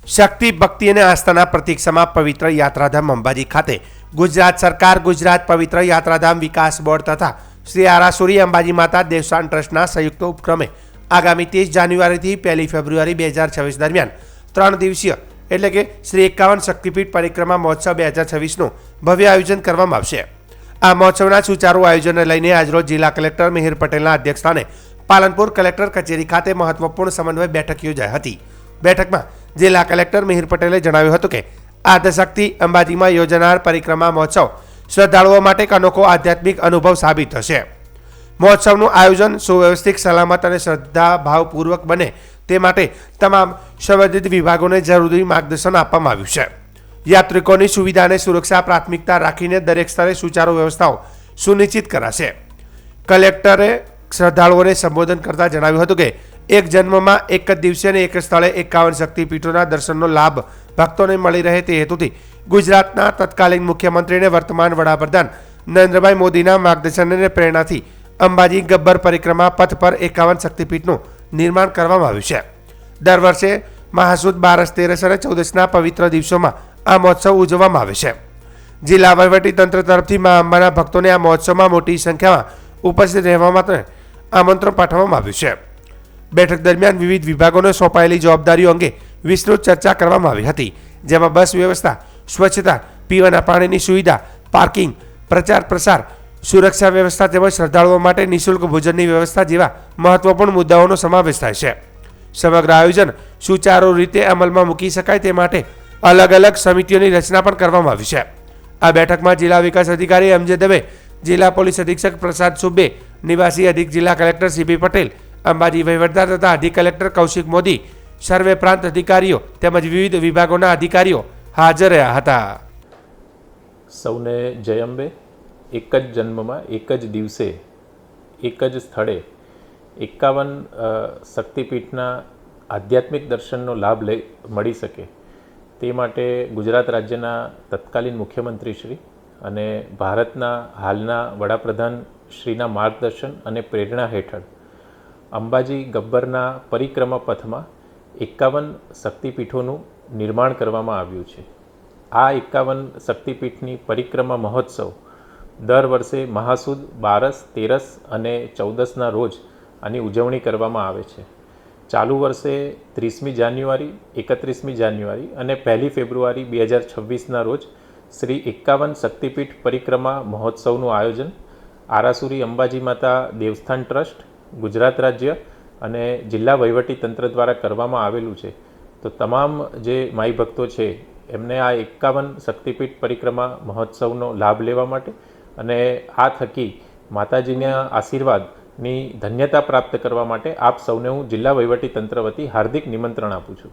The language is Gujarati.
શક્તિ, ભક્તિ અને આસ્થાના પ્રતીક્ષામાં પવિત્ર યાત્રાધામ અંબાજી ખાતે ગુજરાત સરકાર, ગુજરાત પવિત્ર યાત્રાધામ વિકાસ બોર્ડ તથા શ્રી આરાસુરી અંબાજી માતા દેવસ્થાન ટ્રસ્ટના સંયુક્ત ઉપક્રમે આગામી 30 જાન્યુઆરીથી 1 ફેબ્રુઆરી 2026 દરમિયાન 3 દિવસીય એટલે કે શ્રી 51 શક્તિપીઠ પરિક્રમા મહોત્સવ 2026નું ભવ્ય આયોજન કરવામાં આવશે। આ મહોત્સવના સુચારુ આયોજનને લઈને આજરોજ જિલ્લા કલેક્ટર મિહિર પટેલના અધ્યક્ષસ્થાને પાલનપુર કલેક્ટર કચેરી ખાતે મહત્વપૂર્ણ સમન્વય બેઠક યોજાઈ હતી। બેઠકમાં જિલ્લા કલેક્ટર મિહિર પટેલે જણાવ્યું હતું કે આદ્યશક્તિ અંબાજીમાં યોજાનાર પરિક્રમા મહોત્સવ શ્રદ્ધાળુઓ માટે એક અનોખો આધ્યાત્મિક અનુભવ સાબિત થશે। મહોત્સવનું આયોજન સુવ્યવસ્થિત, સલામત અને શ્રદ્ધાભાવપૂર્વક બને તે માટે તમામ સંબંધિત વિભાગોને જરૂરી માર્ગદર્શન આપવામાં આવ્યું છે। યાત્રિકોની સુવિધા અને સુરક્ષા પ્રાથમિકતા રાખીને દરેક સ્તરે સુચારુ વ્યવસ્થાઓ સુનિશ્ચિત કરાશે। કલેક્ટરે શ્રદ્ધાળુઓને સંબોધન કરતા જણાવ્યું હતું કે એક જન્મમાં એક જ દિવસે અને એક જ સ્થળે 51 શક્તિપીઠોના દર્શનનો લાભ ભક્તોને મળી રહે તે હેતુથી ગુજરાતના તત્કાલીન મુખ્યમંત્રી અને વર્તમાન વડાપ્રધાન નરેન્દ્રભાઈ મોદીના માર્ગદર્શન અને પ્રેરણાથી અંબાજી ગબ્બર પરિક્રમા પથ પર 51 શક્તિપીઠનું નિર્માણ કરવામાં આવ્યું છે। દર વર્ષે મહાસુદ 12, 13 અને 14ના પવિત્ર દિવસોમાં આ મહોત્સવ ઉજવવામાં આવે છે। જિલ્લા વહીવટીતંત્ર તરફથી મા અંબાના ભક્તોને આ મહોત્સવમાં મોટી સંખ્યામાં ઉપસ્થિત રહેવા માટે આમંત્રણ પાઠવવામાં આવ્યું છે। બેઠક દરમિયાન વિવિધ વિભાગોને સોંપાયેલી જવાબદારીઓ અંગે વિસ્તૃત ચર્ચા કરવામાં આવી હતી, જેમાં બસ વ્યવસ્થા, સ્વચ્છતા, પીવાના પાણીની સુવિધા, પાર્કિંગ, પ્રચાર પ્રસાર, સુરક્ષા વ્યવસ્થા તેમજ શ્રદ્ધાળુઓ માટે નિઃશુલ્ક ભોજનની વ્યવસ્થા જેવા મહત્વપૂર્ણ મુદ્દાઓનો સમાવેશ થાય છે। સમગ્ર આયોજન સુચારુ રીતે અમલમાં મૂકી શકાય તે માટે અલગ અલગ સમિતિઓની રચના પણ કરવામાં આવી છે। આ બેઠકમાં જિલ્લા વિકાસ અધિકારી એમ જે દવે, જિલ્લા પોલીસ અધિક્ષક પ્રસાદ સુબે, નિવાસી અધિક જિલ્લા કલેક્ટર સીપી પટેલ, અંબાજી વહીવટદાર તથા અધિક કલેક્ટર કૌશિક મોદી, સર્વે પ્રાંત અધિકારીઓ તેમજ વિવિધ વિભાગોના અધિકારીઓ હાજર રહ્યા હતા। સૌને જય અંબે। એક જ જન્મમાં એક જ દિવસે એક જ સ્થળે 51 શક્તિપીઠના આધ્યાત્મિક દર્શનનો લાભ મળી શકે તે માટે ગુજરાત રાજ્યના તત્કાલીન મુખ્યમંત્રી શ્રી અને ભારતના હાલના વડાપ્રધાન શ્રીના માર્ગદર્શન અને પ્રેરણા હેઠળ અંબાજી ગબ્બરના પરિક્રમા પથમાં 51 શક્તિપીઠોનું નિર્માણ કરવામાં આવ્યું છે। આ 51 શક્તિપીઠની પરિક્રમા મહોત્સવ દર વર્ષે મહાસુદ 12, 13 અને 14ના રોજ આની ઉજવણી કરવામાં આવે છે। ચાલુ વર્ષે 30મી જાન્યુઆરી, 31મી જાન્યુઆરી અને 1 ફેબ્રુઆરી 2026ના રોજ શ્રી 51 શક્તિપીઠ પરિક્રમા મહોત્સવનું આયોજન આરાસુરી અંબાજી માતા દેવસ્થાન ટ્રસ્ટ, ગુજરાત રાજ્ય અને જિલ્લા વહીવટી તંત્ર દ્વારા કરવામાં આવેલું છે। તો તમામ જે માઈ ભક્તો છે એમને આ 51 શક્તિપીઠ પરિક્રમા મહોત્સવનો લાભ લેવા માટે અને આ થકી માતાજીના આશીર્વાદની ધન્યતા પ્રાપ્ત કરવા માટે આપ સૌને હું જિલ્લા વહીવટી તંત્ર વતી હાર્દિક નિમંત્રણ આપું છું।